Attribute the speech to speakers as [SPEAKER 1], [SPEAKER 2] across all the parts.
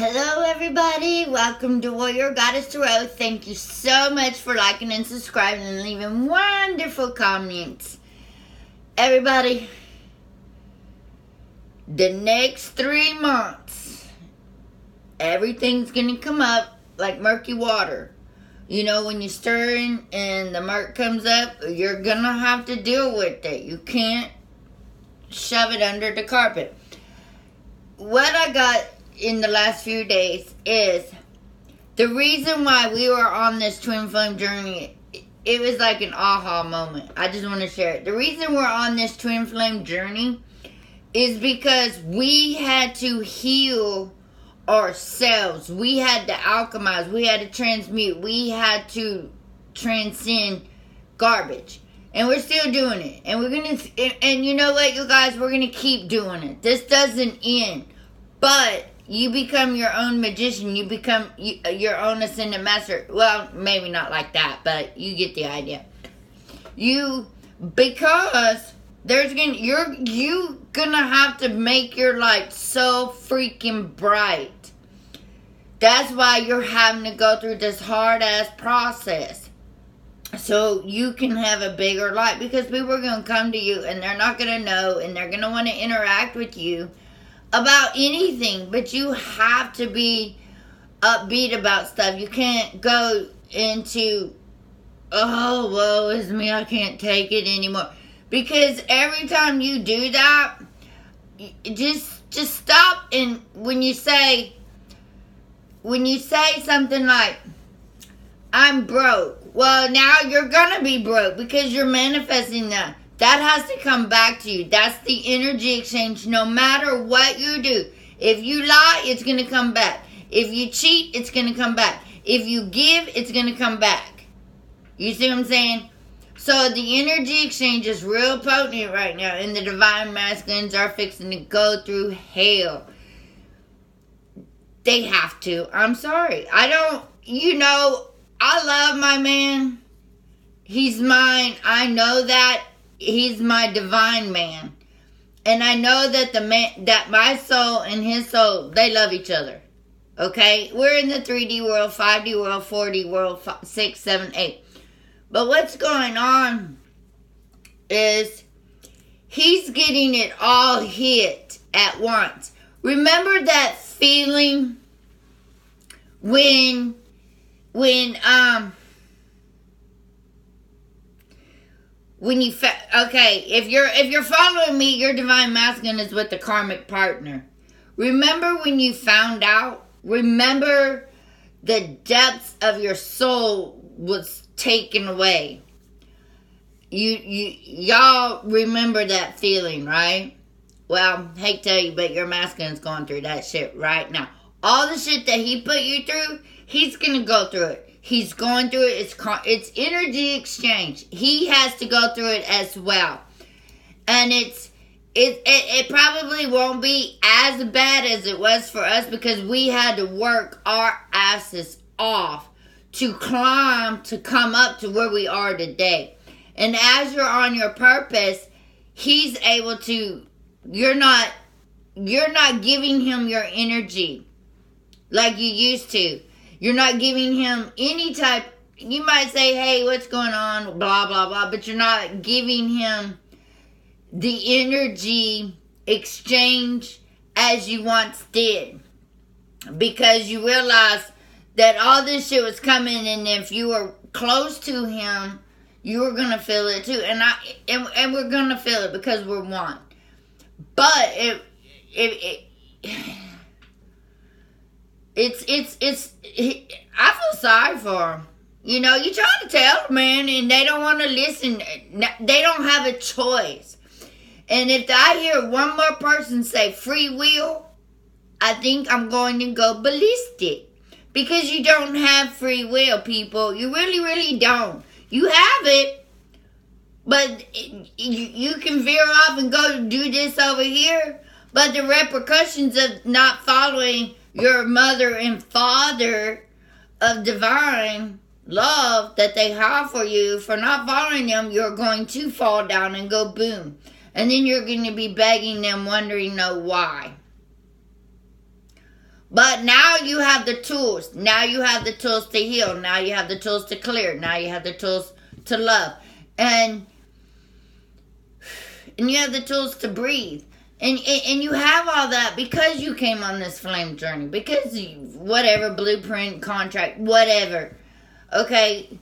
[SPEAKER 1] Hello everybody, welcome to Warrior Goddess Tarot. Thank you so much for liking and subscribing and leaving wonderful comments. Everybody, the next 3 months, everything's going to come up like murky water. You know, when you're stirring and the murk comes up, you're going to have to deal with it. You can't shove it under the carpet. What I got in the last few days is the reason why we were on this twin flame journey. It was like an aha moment. I just want to share it. The reason we're on this twin flame journey is because we had to heal ourselves. We had to alchemize. We had to transmute. We had to transcend garbage. And we're still doing it. And we're going to, and you know what, you guys, we're going to keep doing it. This doesn't end. But you become your own magician. You become your own ascendant master. Well, maybe not like that, but you get the idea. Because you're gonna have to make your light so freaking bright. That's why you're having to go through this hard ass process. So you can have a bigger light, because people are gonna come to you and they're not gonna know, and they're gonna want to interact with you about anything, but you have to be upbeat about stuff. You can't go into, oh, woe is me, I can't take it anymore. Because every time you do that, just stop. And when you say something like, I'm broke, well, now you're gonna be broke because you're manifesting that. That has to come back to you. That's the energy exchange. No matter what you do. If you lie, it's going to come back. If you cheat, it's going to come back. If you give, it's going to come back. You see what I'm saying? So the energy exchange is real potent right now. And the divine masculines are fixing to go through hell. They have to. I'm sorry. I love my man. He's mine. I know that. He's my divine man. And I know that that my soul and his soul, they love each other. Okay? We're in the 3D world, 5D world, 4D world, 6, 7, 8. But what's going on is he's getting it all hit at once. Remember that feeling when you if you're following me, your divine masculine is with the karmic partner. Remember when you found out? Remember the depths of your soul was taken away. Y'all remember that feeling, right? Well, I hate to tell you, but your masculine's going through that shit right now. All the shit that he put you through, he's gonna go through it. He's going through it. It's energy exchange. He has to go through it as well. And it probably won't be as bad as it was for us, because we had to work our asses off to climb, to come up to where we are today. And as you're on your purpose, he's able to, you're not giving him your energy like you used to. You're not giving him any type, you might say, hey, what's going on, blah, blah, blah, but you're not giving him the energy exchange as you once did. Because you realize that all this shit was coming, and if you were close to him, you were going to feel it too. And we're going to feel it because we're one. But I feel sorry for them. You know, you try to tell them, man, and they don't want to listen. They don't have a choice. And if I hear one more person say free will, I think I'm going to go ballistic. Because you don't have free will, people. You really, really don't. You have it, but you can veer off and go do this over here. But the repercussions of not following your mother and father of divine love that they have for you, for not following them, you're going to fall down and go boom. And then you're going to be begging them, wondering why. But now you have the tools. Now you have the tools to heal. Now you have the tools to clear. Now you have the tools to love. And you have the tools to breathe. And you have all that because you came on this flame journey. Because whatever, blueprint, contract, whatever. Okay?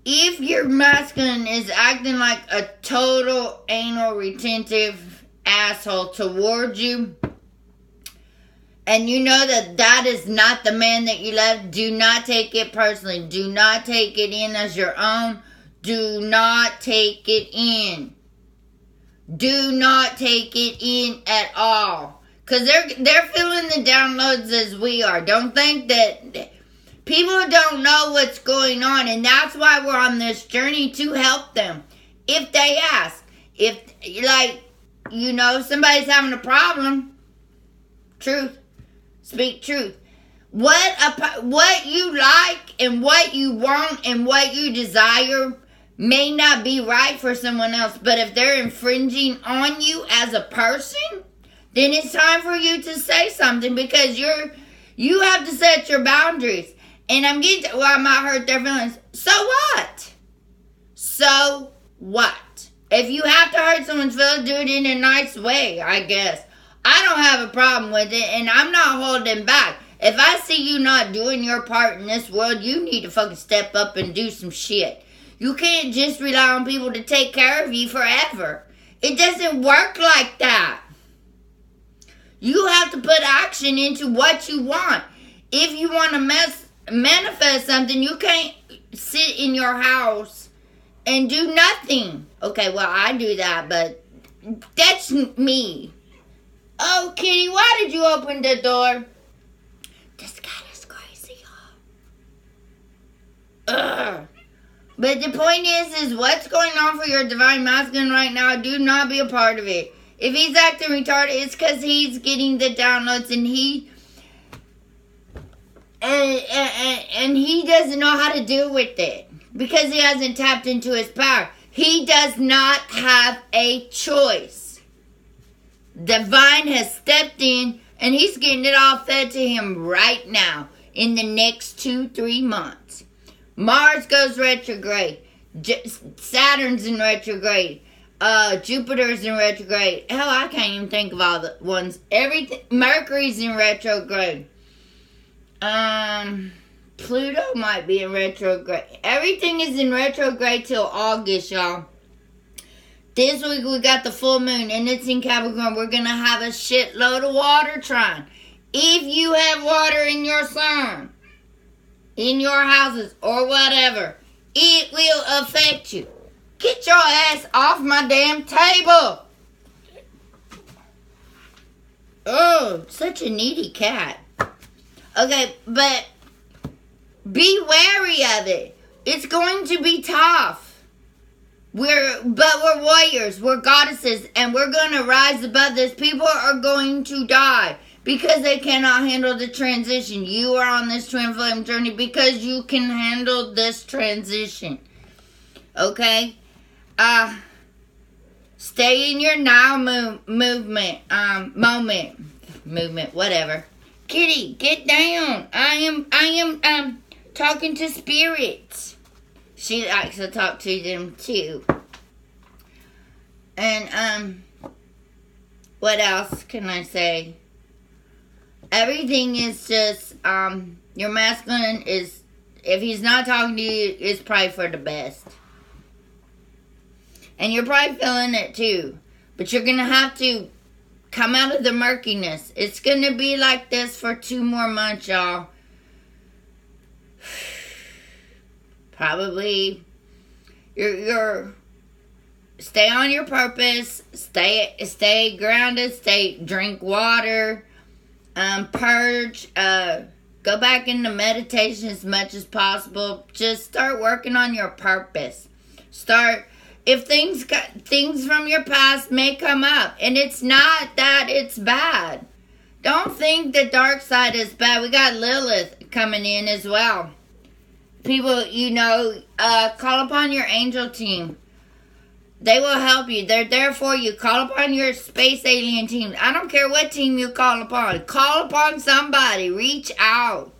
[SPEAKER 1] If your masculine is acting like a total anal retentive asshole towards you, and you know that is not the man that you love, do not take it personally. Do not take it in as your own. Do not take it in. Do not take it in at all. Because they're feeling the downloads as we are. Don't think that people don't know what's going on. And that's why we're on this journey, to help them. If they ask. If, like, you know, somebody's having a problem. Truth. Speak truth. What you like and what you want and what you desire may not be right for someone else. But if they're infringing on you as a person, then it's time for you to say something, because you have to set your boundaries. And I'm getting to, well, I might hurt their feelings. So what? So what? If you have to hurt someone's feelings, do it in a nice way, I guess. I don't have a problem with it, and I'm not holding back. If I see you not doing your part in this world, you need to fucking step up and do some shit. You can't just rely on people to take care of you forever. It doesn't work like that. You have to put action into what you want. If you want to manifest something, you can't sit in your house and do nothing. Okay, well, I do that, but that's me. Oh, Kitty, why did you open the door? This cat is crazy, y'all. Ugh. But the point is what's going on for your divine masculine right now, do not be a part of it. If he's acting retarded, it's because he's getting the downloads and he doesn't know how to deal with it. Because he hasn't tapped into his power. He does not have a choice. Divine has stepped in, and he's getting it all fed to him right now in the next 2-3 months. Mars goes retrograde. Saturn's in retrograde. Jupiter's in retrograde. Hell, I can't even think of all the ones. Everything. Mercury's in retrograde. Pluto might be in retrograde. Everything is in retrograde till August, y'all. This week we got the full moon, and it's in Capricorn. We're going to have a shitload of water trine. If you have water in your sun, in your houses, or whatever, it will affect you. Get your ass off my damn table. Oh, such a needy cat. Okay, but be wary of it. It's going to be tough. We're warriors, we're goddesses, and we're going to rise above this. People are going to die because they cannot handle the transition. You are on this twin flame journey because you can handle this transition. Okay? Stay in your now movement, whatever. Kitty, get down. I am talking to spirits. She likes to talk to them too. And, what else can I say? Everything is just, your masculine is, if he's not talking to you, it's probably for the best. And you're probably feeling it too. But you're going to have to come out of the murkiness. It's going to be like this for 2 more months, y'all. Probably you're stay on your purpose, stay grounded, drink water, purge, go back into meditation as much as possible. Just start working on your purpose. If things from your past may come up, and it's not that it's bad. Don't think the dark side is bad. We got Lilith coming in as well. People, call upon your angel team. They will help you. They're there for you. Call upon your space alien team. I don't care what team you call upon. Call upon somebody. Reach out.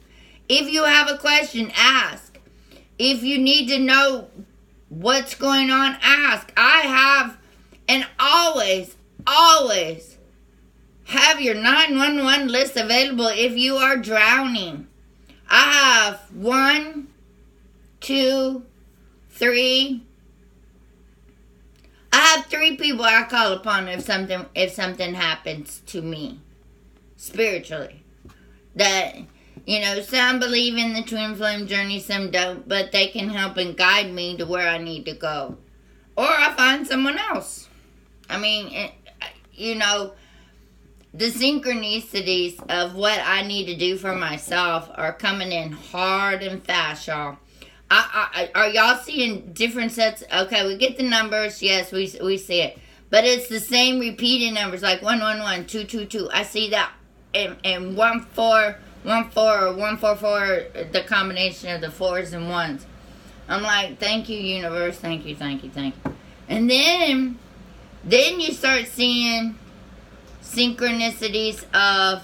[SPEAKER 1] If you have a question, ask. If you need to know what's going on, ask. I have, and always have your 911 list available if you are drowning. I have 1, 2, 3. I have 3 people I call upon if something happens to me spiritually. That, some believe in the twin flame journey, some don't, but they can help and guide me to where I need to go. Or I find someone else. I mean, the synchronicities of what I need to do for myself are coming in hard and fast, y'all. Are y'all seeing different sets? Okay, we get the numbers. Yes, we see it. But it's the same repeated numbers, like 111, 222. I see that. And 1414 or 144, the combination of the 4s and 1s. I'm like, thank you, universe. Thank you. And then you start seeing synchronicities of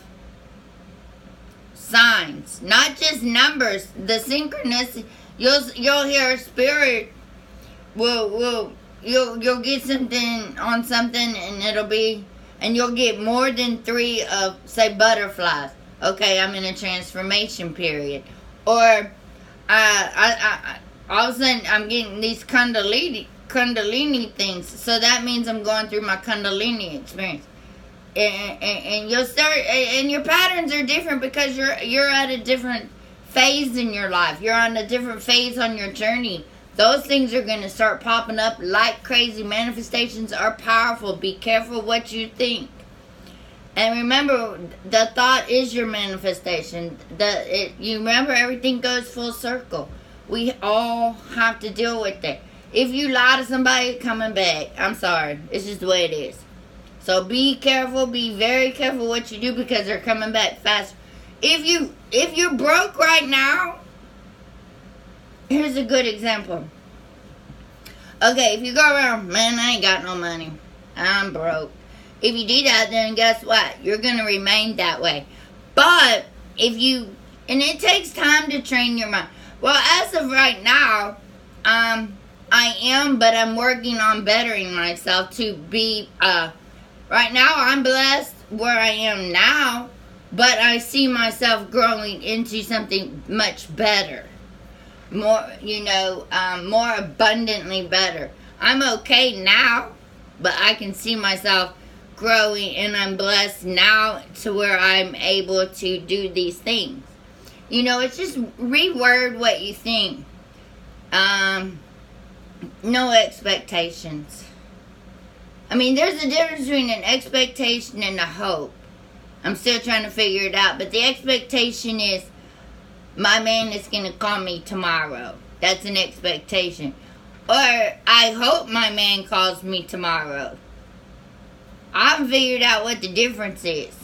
[SPEAKER 1] signs, not just numbers. The synchronicity, you'll hear spirit. You'll get something on something, and it'll be, and you'll get more than 3 of, say, butterflies. Okay, I'm in a transformation period, or all of a sudden I'm getting these kundalini things. So that means I'm going through my kundalini experience. And you'll start, and your patterns are different because you're at a different phase in your life. You're on a different phase on your journey. Those things are going to start popping up like crazy. Manifestations are powerful. Be careful what you think. And remember, the thought is your manifestation. You remember, everything goes full circle. We all have to deal with it. If you lie to somebody, coming back. I'm sorry. It's just the way it is. So be careful, be very careful what you do, because they're coming back fast. If you're broke right now, here's a good example. Okay, if you go around, man, I ain't got no money, I'm broke. If you do that, then guess what? You're going to remain that way. But and it takes time to train your mind. Well, as of right now, I am, but I'm working on bettering myself to be, right now, I'm blessed where I am now, but I see myself growing into something much better. More, more abundantly better. I'm okay now, but I can see myself growing, and I'm blessed now to where I'm able to do these things. It's just reword what you think. No expectations. I mean, there's a difference between an expectation and a hope. I'm still trying to figure it out. But the expectation is, my man is going to call me tomorrow. That's an expectation. Or, I hope my man calls me tomorrow. I've figured out what the difference is.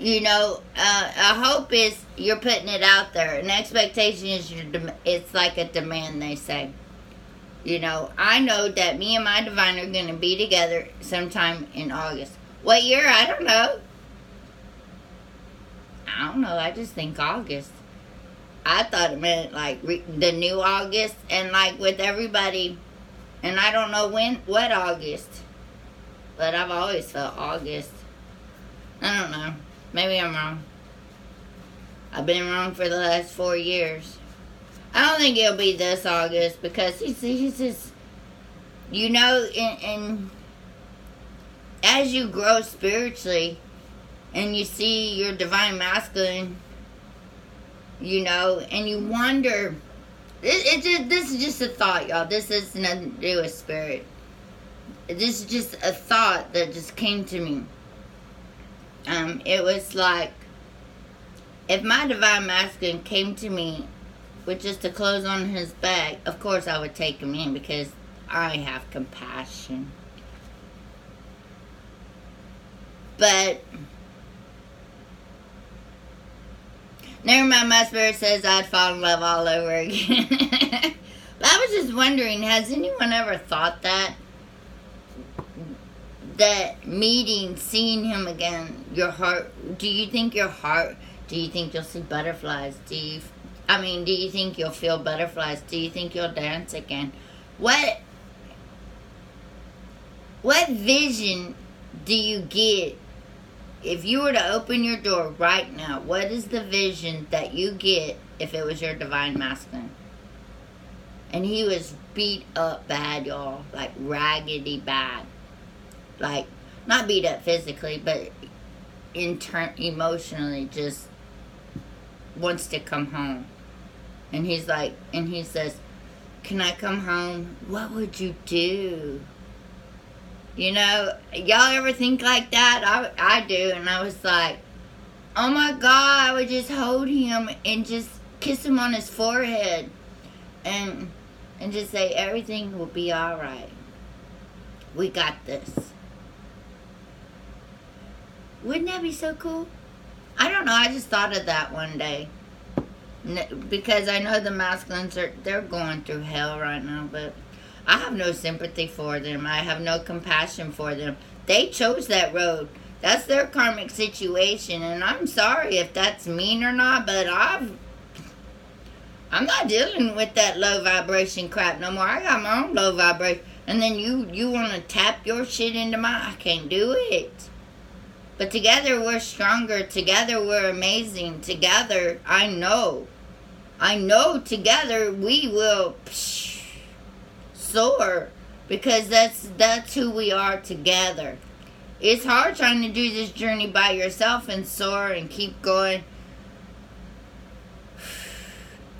[SPEAKER 1] A hope is you're putting it out there. An expectation is it's like a demand, they say. I know that me and my divine are going to be together sometime in August. What year? I don't know. I just think August. I thought it meant like the new August, and like with everybody. And I don't know what August. But I've always felt August. I don't know. Maybe I'm wrong. I've been wrong for the last 4 years. I don't think it'll be this August, because he's just, and as you grow spiritually and you see your divine masculine, and you wonder, this is just a thought, y'all. This has nothing to do with spirit. This is just a thought that just came to me. It was like, if my divine masculine came to me with just the clothes on his back, of course I would take him in, because I have compassion. But never mind, my spirit says I'd fall in love all over again. But I was just wondering, has anyone ever thought that? That meeting, seeing him again, your heart, do you think you'll see butterflies? Do you think you'll feel butterflies? Do you think you'll dance again? What vision do you get if you were to open your door right now? What is the vision that you get if it was your divine masculine? And he was beat up bad, y'all. Like raggedy bad. Like, not beat up physically, but emotionally just wants to come home. And he says, can I come home? What would you do? You know, y'all ever think like that? I do. And I was like, oh my God, I would just hold him and just kiss him on his forehead. And just say, everything will be all right. We got this. Wouldn't that be so cool? I don't know. I just thought of that one day. Because I know the masculines they're going through hell right now. But I have no sympathy for them. I have no compassion for them. They chose that road. That's their karmic situation. And I'm sorry if that's mean or not. But I'm not dealing with that low vibration crap no more. I got my own low vibration. And then you want to tap your shit into mine? I can't do it. But together we're stronger. Together we're amazing. Together, I know together we will soar. Because that's who we are together. It's hard trying to do this journey by yourself and soar and keep going.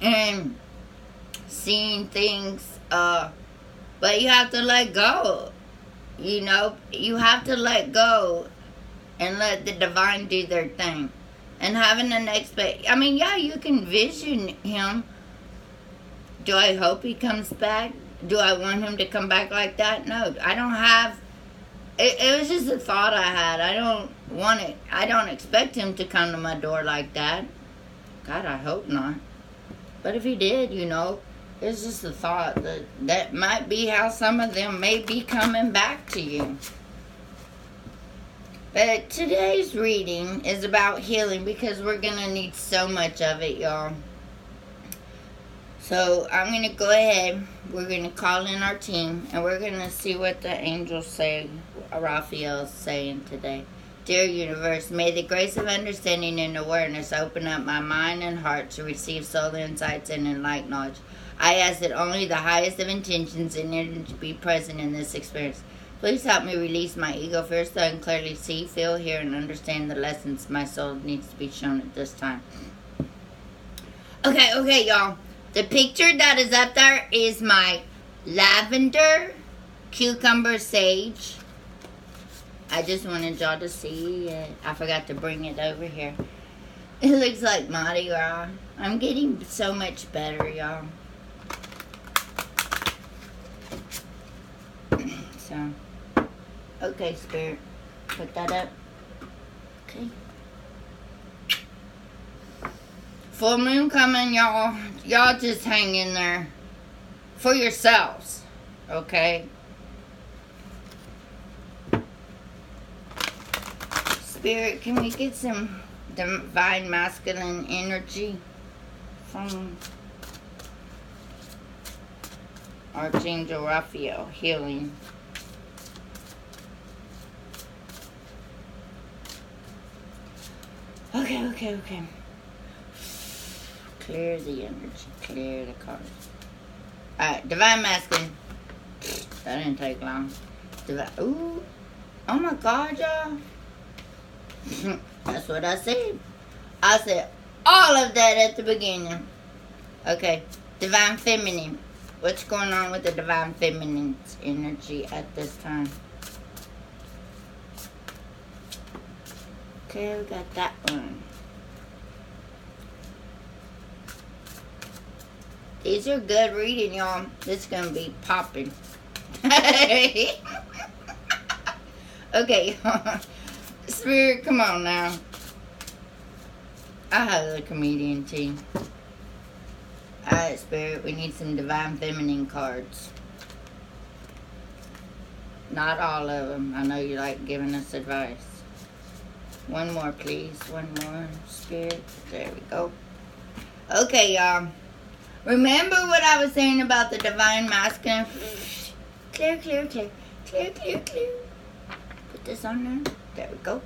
[SPEAKER 1] And seeing things. But you have to let go. You know, you have to let go. And let the divine do their thing. And having an yeah, you can vision him. Do I hope he comes back? Do I want him to come back like that? No, I don't have... It was just a thought I had. I don't want it. I don't expect him to come to my door like that. God, I hope not. But if he did, you know, it's just a thought. That might be how some of them may be coming back to you. But today's reading is about healing because we're going to need so much of it, y'all. So I'm going to go ahead. We're going to call in our team and we're going to see what the angels say, Raphael's saying today. Dear universe, may the grace of understanding and awareness open up my mind and heart to receive soul insights and enlightened knowledge. I ask that only the highest of intentions and energy be present in this experience. Please help me release my ego fears so I can clearly see, feel, hear, and understand the lessons my soul needs to be shown at this time. Okay, y'all. The picture that is up there is my lavender cucumber sage. I just wanted y'all to see it. I forgot to bring it over here. It looks like Mardi Gras. I'm getting so much better, y'all. So... Okay, Spirit. Put that up. Okay. Full moon coming, y'all. Y'all just hang in there. For yourselves. Okay? Spirit, can we get some divine masculine energy from Archangel Raphael? Healing. Okay. Clear the energy. Clear the cards. Alright, divine masculine. That didn't take long. Ooh. Oh my God, y'all. That's what I said. I said all of that at the beginning. Okay. Divine feminine. What's going on with the divine feminine's energy at this time? Okay, we got that one. These are good reading, y'all. This is going to be popping. Okay, Spirit, come on now. I have the comedian team. Alright, Spirit, we need some Divine Feminine cards. Not all of them. I know you like giving us advice. One more, please. One more, Spirit. There we go. Okay, y'all. Remember what I was saying about the Divine Masculine? Clear, clear, clear. Clear, clear, clear. Put this on there. There we go.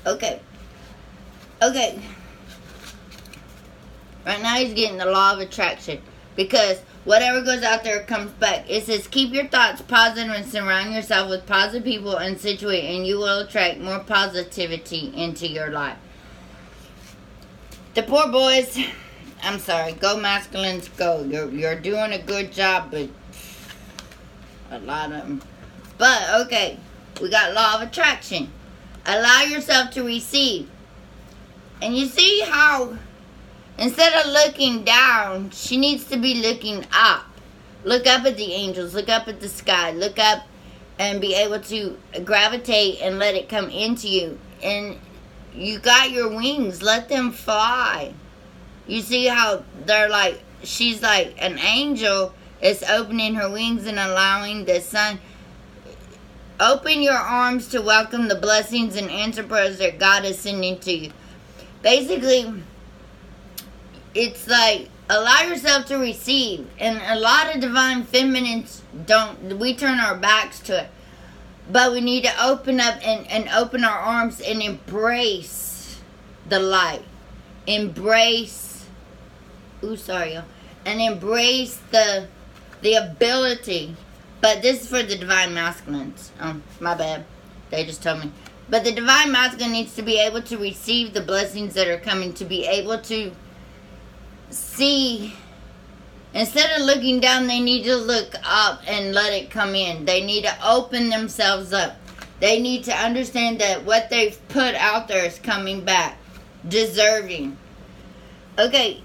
[SPEAKER 1] Okay. Okay. Right now he's getting the law of attraction. Because whatever goes out there comes back. It says, keep your thoughts positive and surround yourself with positive people and situations, and you will attract more positivity into your life. The poor boys, I'm sorry, go masculines, go. You're doing a good job, but a lot of them. But, okay, we got law of attraction. Allow yourself to receive. And you see how instead of looking down, she needs to be looking up. Look up at the angels. Look up at the sky. Look up and be able to gravitate and let it come into you. And you got your wings. Let them fly. You see how they're like, she's like an angel is opening her wings and allowing the sun. Open your arms to welcome the blessings and answer prayers that God is sending to you. Basically, it's like, allow yourself to receive. And a lot of Divine Feminines don't, we turn our backs to it. But we need to open up and open our arms and embrace the light. Embrace, and embrace the ability. But this is for the Divine Masculines. Oh, my bad. They just told me. But the Divine Masculine needs to be able to receive the blessings that are coming, to be able to see. Instead of looking down, they need to look up and let it come in. They need to open themselves up. They need to understand that what they've put out there is coming back. Deserving. Okay.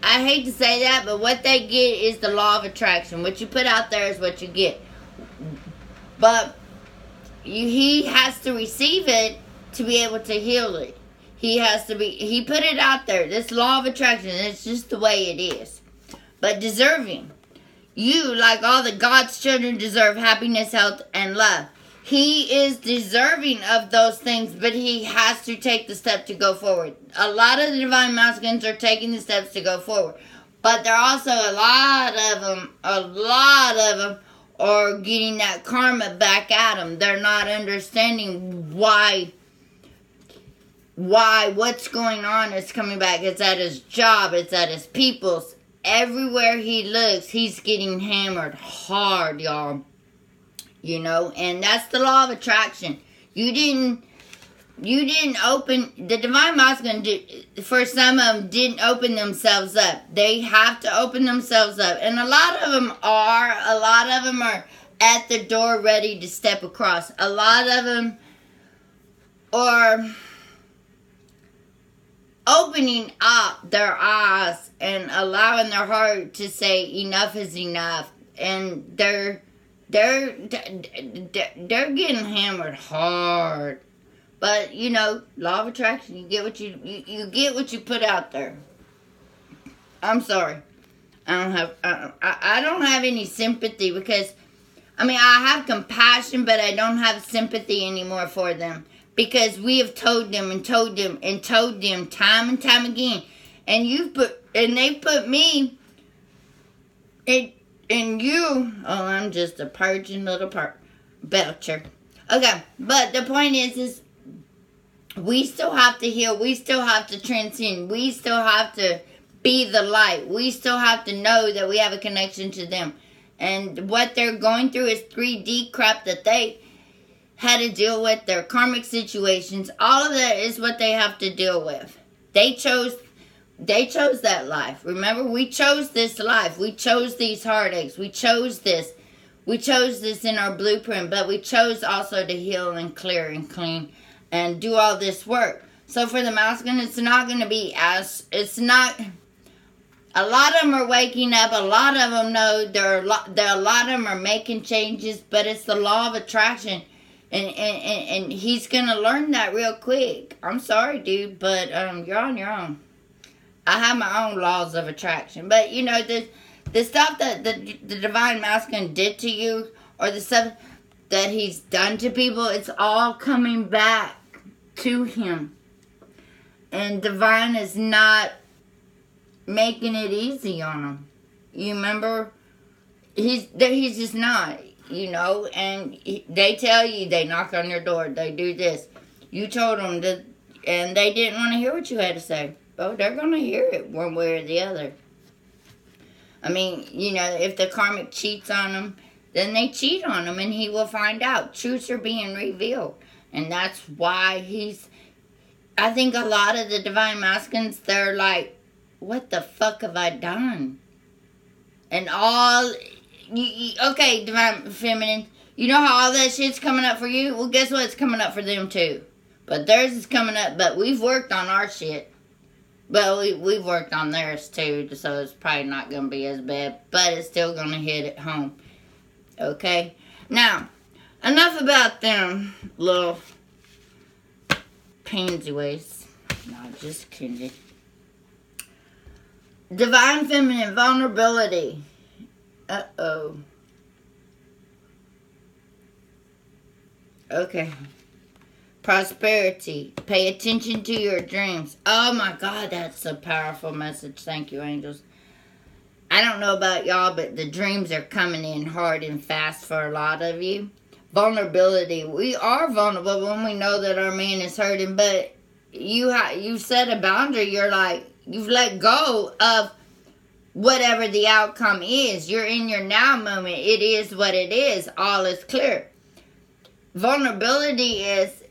[SPEAKER 1] I hate to say that, but what they get is the law of attraction. What you put out there is what you get. But he has to receive it to be able to heal it. He put it out there. This law of attraction, it's just the way it is. But deserving. You, like all the God's children, deserve happiness, health, and love. He is deserving of those things, but he has to take the step to go forward. A lot of the Divine Masculines are taking the steps to go forward. But there are also a lot of them are getting that karma back at them. They're not understanding why what's going on is coming back. It's at his job. It's at his people's. Everywhere he looks, he's getting hammered hard, y'all. You know, and that's the law of attraction. You didn't open, the Divine Masculine, for some of them, didn't open themselves up. They have to open themselves up. And a lot of them are at the door ready to step across. A lot of them are opening up their eyes and allowing their heart to say enough is enough. And they're getting hammered hard. But, you know, law of attraction, you get what you get what you put out there. I'm sorry. I don't have any sympathy because, I mean, I have compassion, but I don't have sympathy anymore for them. Because we have told them and told them and told them time and time again. And they put me and you, I'm just a purging little belcher. Okay, but the point is we still have to heal. We still have to transcend. We still have to be the light. We still have to know that we have a connection to them. And what they're going through is 3D crap that they had to deal with, their karmic situations. All of that is what they have to deal with. They chose that life. Remember, we chose this life. We chose these heartaches. We chose this. We chose this in our blueprint, but we chose also to heal and clear and clean and do all this work. So for the masculine, it's not going to be it's not, a lot of them are waking up. A lot of them know, a lot of them are making changes, but it's the law of attraction. And he's going to learn that real quick. I'm sorry, dude, but you're on your own. I have my own laws of attraction. But, you know, the stuff that the Divine Masculine did to you, or the stuff that he's done to people, it's all coming back to him. And Divine is not making it easy on him. You remember? He's just not, you know. And they tell you, they knock on your door, they do this. You told them that, and they didn't want to hear what you had to say. Oh, they're going to hear it one way or the other. I mean, you know, if the karmic cheats on them, then they cheat on him, and he will find out. Truths are being revealed. And that's why I think a lot of the Divine Masculines, they're like, what the fuck have I done? And okay, Divine Feminine, you know how all that shit's coming up for you? Well, guess what? It's coming up for them too. But theirs is coming up, but we've worked on our shit. But we've worked on theirs too, so it's probably not going to be as bad. But it's still going to hit it home. Okay? Now, enough about them little pansy ways. No, just kidding. Divine Feminine, vulnerability. Uh-oh. Okay. Prosperity. Pay attention to your dreams. Oh my God, that's a powerful message. Thank you, angels. I don't know about y'all, but the dreams are coming in hard and fast for a lot of you. Vulnerability. We are vulnerable when we know that our man is hurting, but you set a boundary. You're like, you've let go of whatever the outcome is. You're in your now moment. It is what it is. All is clear. Vulnerability is,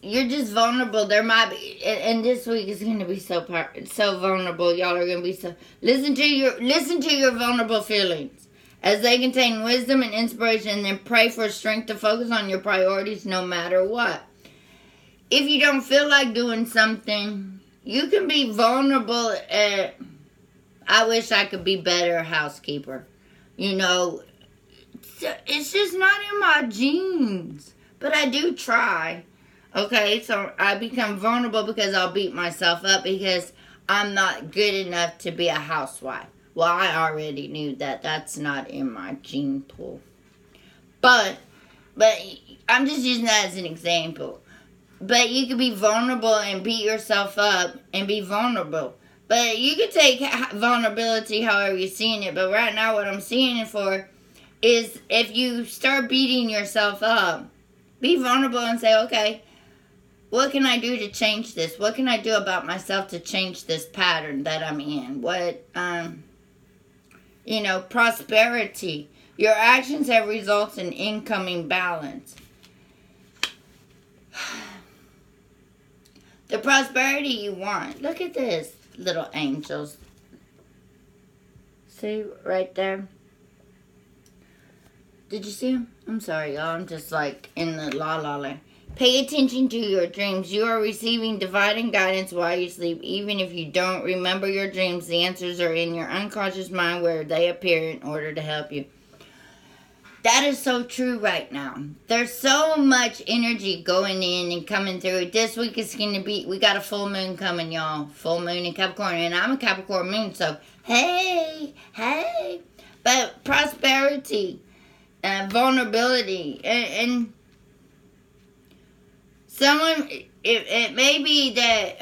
[SPEAKER 1] you're just vulnerable. There might be, and this week is going to be so vulnerable. Y'all are going to be so, listen to your vulnerable feelings as they contain wisdom and inspiration, and then pray for strength to focus on your priorities no matter what. If you don't feel like doing something, you can be vulnerable at, I wish I could be better housekeeper. You know, it's just not in my genes, but I do try. Okay, so I become vulnerable because I'll beat myself up because I'm not good enough to be a housewife. Well, I already knew that. That's not in my gene pool. But I'm just using that as an example. But you can be vulnerable and beat yourself up and be vulnerable. But you can take vulnerability however you're seeing it. But right now what I'm seeing it for is if you start beating yourself up, be vulnerable and say, okay, what can I do to change this? What can I do about myself to change this pattern that I'm in? What, you know, prosperity. Your actions have results in incoming balance. The prosperity you want. Look at this, little angels. See, right there? Did you see them? I'm sorry, y'all. I'm just like in the la-la land. Pay attention to your dreams. You are receiving divine guidance while you sleep. Even if you don't remember your dreams, the answers are in your unconscious mind where they appear in order to help you. That is so true right now. There's so much energy going in and coming through. This week is going to be, we got a full moon coming, y'all. Full moon in Capricorn. And I'm a Capricorn moon, so hey. But prosperity, vulnerability, and someone, it may be that,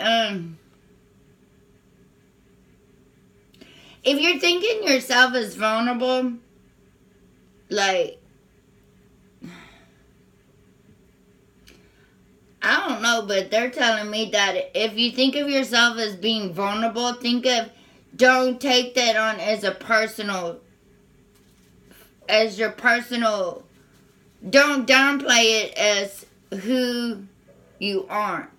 [SPEAKER 1] if you're thinking yourself as vulnerable, like, I don't know, but they're telling me that if you think of yourself as being vulnerable, don't take that on as your personal, don't downplay it as who you aren't.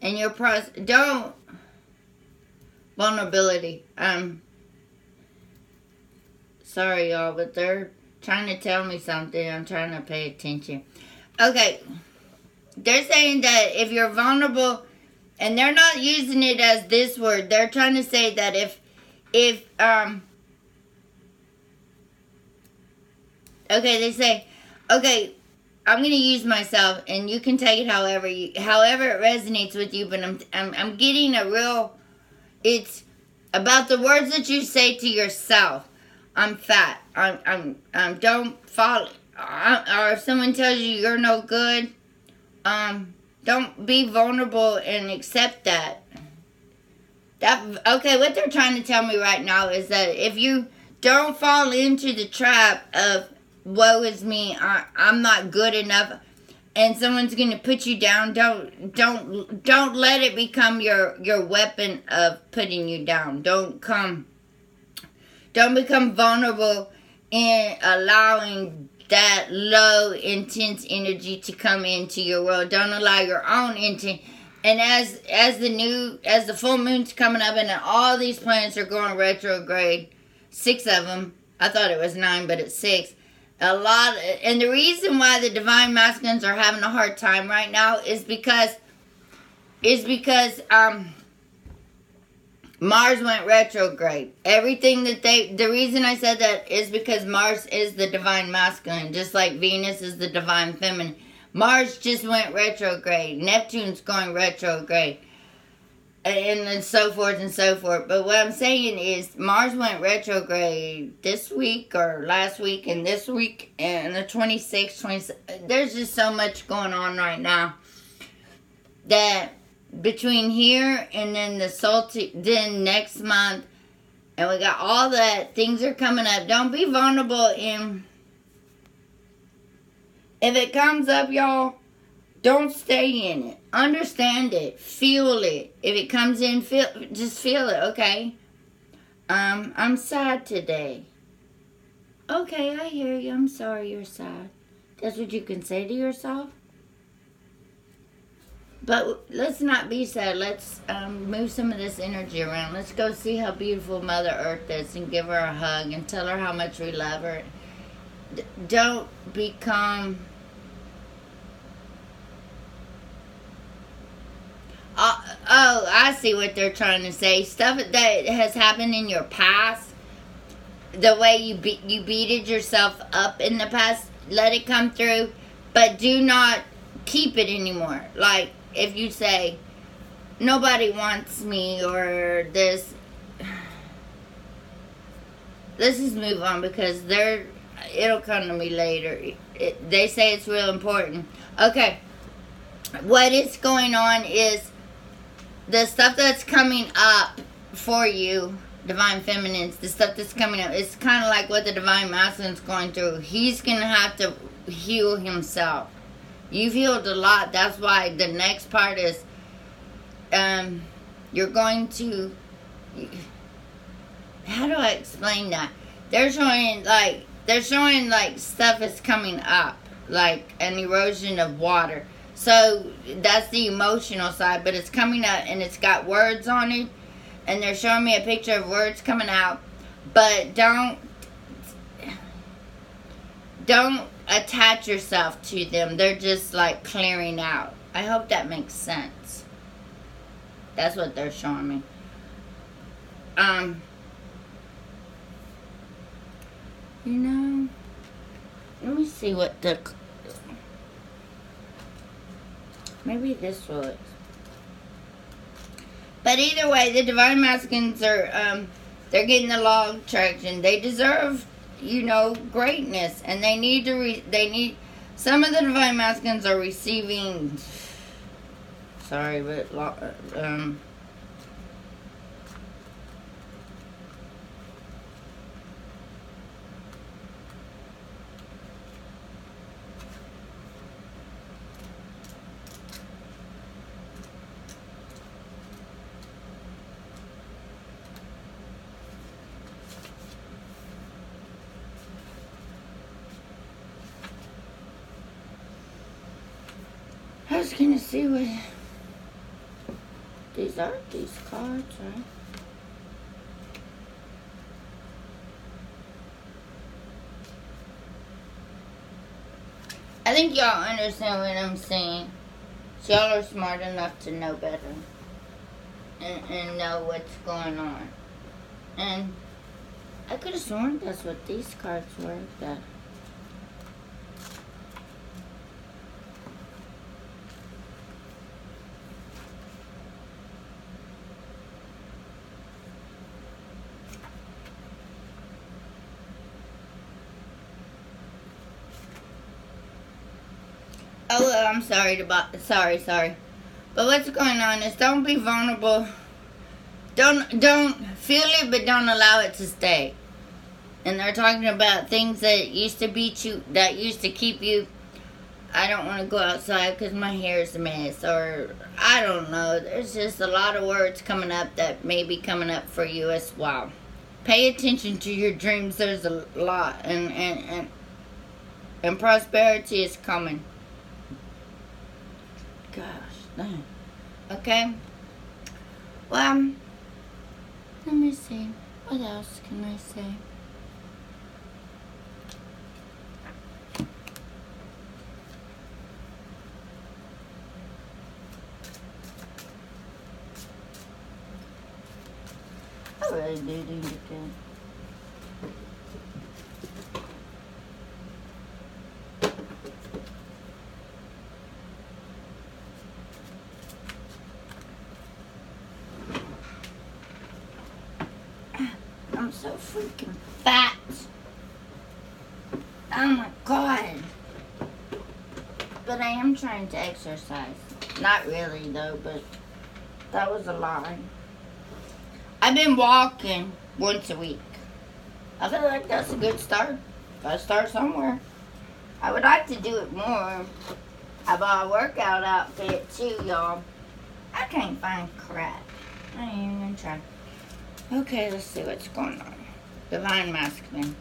[SPEAKER 1] And your vulnerability. Sorry y'all, but they're trying to tell me something. I'm trying to pay attention. Okay. They're saying that if you're vulnerable, and they're not using it as this word, they're trying to say that if, okay, they say, okay, I'm gonna use myself, and you can take it however it resonates with you. But I'm getting a real. It's about the words that you say to yourself. I'm fat. Don't fall. Or if someone tells you you're no good, don't be vulnerable and accept that. Okay, what they're trying to tell me right now is that if you don't fall into the trap of woe is me, I'm not good enough, and someone's gonna put you down, don't let it become your weapon of putting you down. Don't become vulnerable in allowing that low intense energy to come into your world. Don't allow your own intent. And as the full moon's coming up and all these planets are going retrograde, 6 of them. I thought it was 9, but it's 6. And the reason why the divine masculines are having a hard time right now is because Mars went retrograde. The reason I said that is because Mars is the divine masculine, just like Venus is the divine feminine. Mars just went retrograde. Neptune's going retrograde. And so forth and so forth. But what I'm saying is Mars went retrograde this week or last week and this week and the 26th, 27th. There's just so much going on right now that between here and then then next month, and we got all that, things are coming up. Don't be vulnerable in. If it comes up, y'all, don't stay in it. Understand it. Feel it. If it comes in, just feel it, okay? I'm sad today. Okay, I hear you. I'm sorry you're sad. That's what you can say to yourself. But let's not be sad. Let's move some of this energy around. Let's go see how beautiful Mother Earth is and give her a hug and tell her how much we love her. Don't become... I see what they're trying to say. Stuff that has happened in your past, the way you beated yourself up in the past, let it come through, but do not keep it anymore. Like, if you say, nobody wants me, or this, let's just move on, because it'll come to me later. They say it's real important. Okay, what is going on is the stuff that's coming up for you, divine feminines, the stuff that's coming up, it's kind of like what the divine masculine's going through. He's going to have to heal himself. You've healed a lot. That's why the next part is you're going to... How do I explain that? They're showing like stuff is coming up, like an erosion of water. So that's the emotional side, but it's coming out and it's got words on it, and they're showing me a picture of words coming out. But don't attach yourself to them. They're just like clearing out. I hope that makes sense. That's what they're showing me. You know, let me see what the... Maybe this will. But either way, the divine masculines are, they're getting the law of attraction. They deserve, greatness. And they need, some of the divine masculines are receiving, sorry, but, I was gonna see what these are, these cards, right? I think y'all understand what I'm saying. So y'all are smart enough to know better and know what's going on. And I could have sworn that's what these cards were. That oh, well, I'm sorry sorry. But what's going on is don't be vulnerable. Don't feel it, but don't allow it to stay. And they're talking about things that used to beat you, that used to keep you. I don't want to go outside because my hair is a mess, or I don't know. There's just a lot of words coming up that may be coming up for you as well. Pay attention to your dreams. There's a lot, and prosperity is coming. Gosh, dang. Okay. Well, let me see. What else can I say? I really do need to. I'm so freaking fat. Oh my god. But I am trying to exercise. Not really though, but that was a lie. I've been walking once a week. I feel like that's a good start. Gotta start somewhere. I would like to do it more. I bought a workout outfit too, y'all. I can't find crap. I ain't even gonna try. Okay, let's see what's going on. Divine Masculine.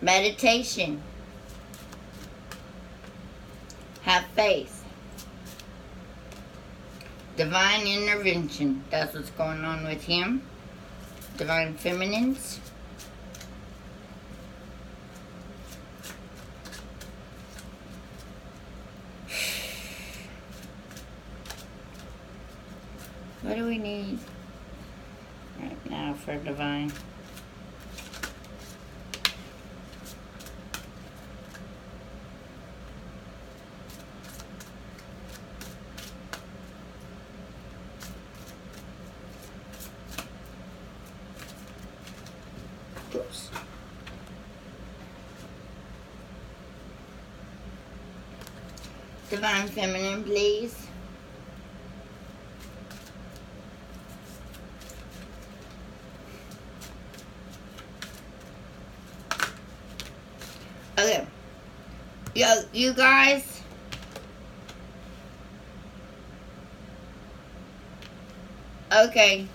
[SPEAKER 1] Meditation. Have faith. Divine intervention. That's what's going on with him. Divine Feminines. What do we need right now for divine? Oops. Divine Feminine, please. Okay. Yo, you guys. Okay.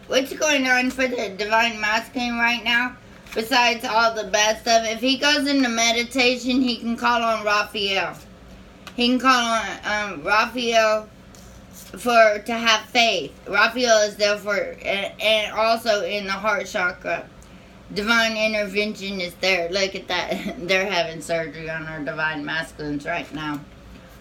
[SPEAKER 1] What's going on for the Divine Masculine right now? Besides all the bad stuff, if he goes into meditation, he can call on Raphael. He can call on Raphael to have faith. Raphael is there for, and also in the heart chakra. Divine intervention is there. Look at that. They're having surgery on our Divine Masculines right now.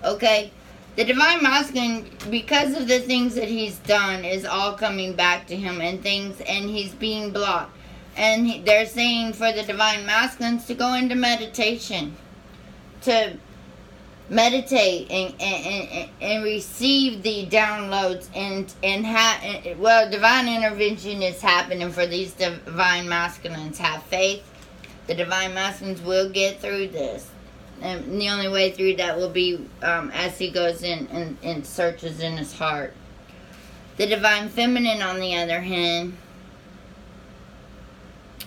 [SPEAKER 1] Okay? The Divine Masculine, because of the things that he's done, is all coming back to him, and he's being blocked. And they're saying for the Divine Masculines to go into meditation. To meditate and receive the downloads divine intervention is happening for these Divine Masculines. Have faith. The Divine Masculines will get through this, and the only way through that will be as he goes in and searches in his heart. The Divine Feminine, on the other hand,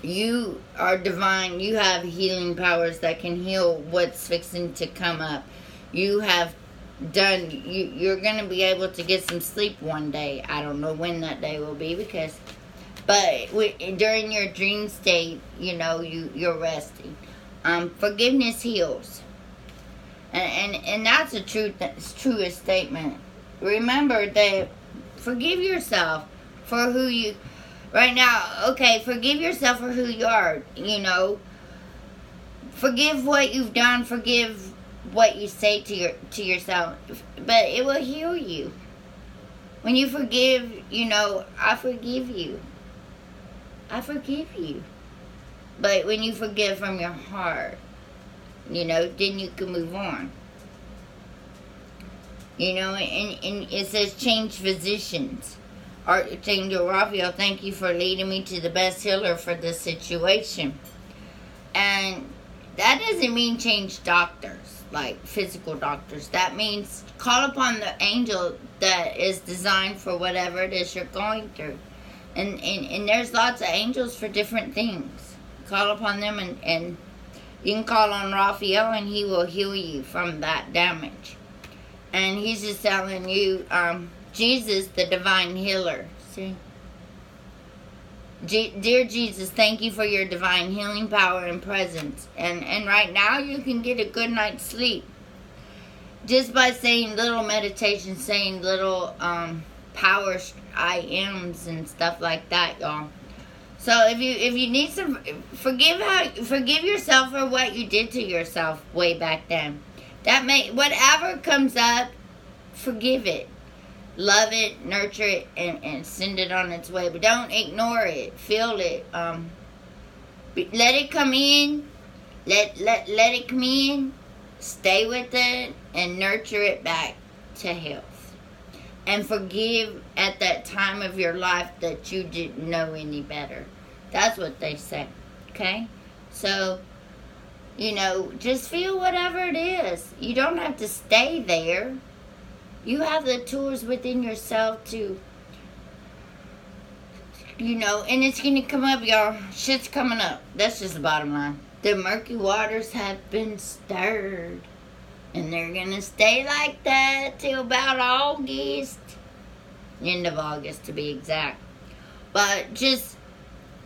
[SPEAKER 1] you are divine. You have healing powers that can heal what's fixing to come up. You have done, you're going to be able to get some sleep one day. I don't know when that day will be, but during your dream state, you're resting. Forgiveness heals. And that's a truest statement. Remember that forgive yourself for who you, right now, okay, forgive yourself for who you are, Forgive what you've done, forgive what you say to yourself, but it will heal you. When you forgive, I forgive you. I forgive you. But when you forgive from your heart, then you can move on. And it says change physicians. Archangel Raphael, thank you for leading me to the best healer for this situation. And that doesn't mean change doctors, like physical doctors. That means call upon the angel that is designed for whatever it is you're going through. And there's lots of angels for different things. Call upon them, and you can call on Raphael, and he will heal you from that damage. And he's just telling you, Jesus, the divine healer. See? Dear Jesus, thank you for your divine healing power and presence. And right now you can get a good night's sleep. Just by saying little meditations, saying little power I ams and stuff like that, y'all. So if you need some, forgive yourself for what you did to yourself way back then. Whatever comes up, forgive it. Love it, nurture it, and send it on its way. But don't ignore it. Feel it. Let it come in. Let it come in. Stay with it and nurture it back to health. And forgive at that time of your life that you didn't know any better. That's what they say. Okay? So, just feel whatever it is. You don't have to stay there. You have the tools within yourself to, and it's going to come up, y'all. Shit's coming up. That's just the bottom line. The murky waters have been stirred. And they're going to stay like that till about August. End of August, to be exact. But just,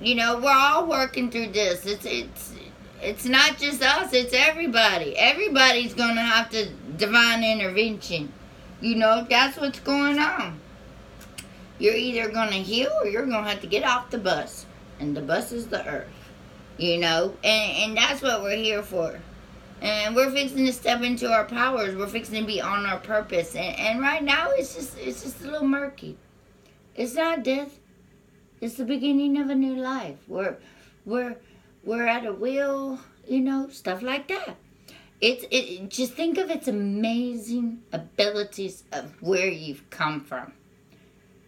[SPEAKER 1] we're all working through this. It's not just us. It's everybody. Everybody's going to have to divine intervention. That's what's going on. You're either going to heal or you're going to have to get off the bus. And the bus is the earth. And that's what we're here for. And we're fixing to step into our powers. We're fixing to be on our purpose. And right now it's just a little murky. It's not death. It's the beginning of a new life. We're at a will, stuff like that. Just think of its amazing abilities of where you've come from,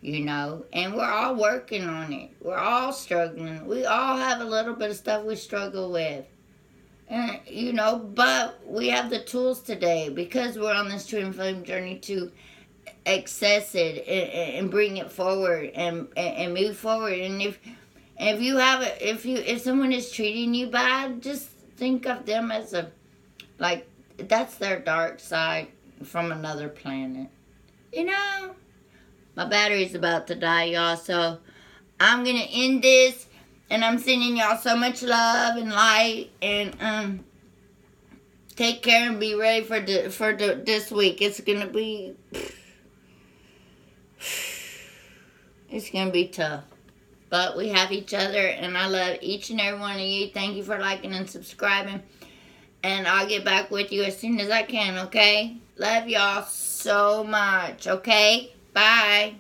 [SPEAKER 1] and we're all working on it. We're all struggling. We all have a little bit of stuff we struggle with, and but we have the tools today because we're on this twin flame journey to access it and bring it forward and move forward. And if someone is treating you bad, just think of them as that's their dark side from another planet. My battery's about to die, y'all, so I'm going to end this, and I'm sending y'all so much love and light, and take care and be ready for this week. It's going to be, it's going to be tough, but we have each other, and I love each and every one of you. Thank you for liking and subscribing. And I'll get back with you as soon as I can, okay? Love y'all so much, okay? Bye.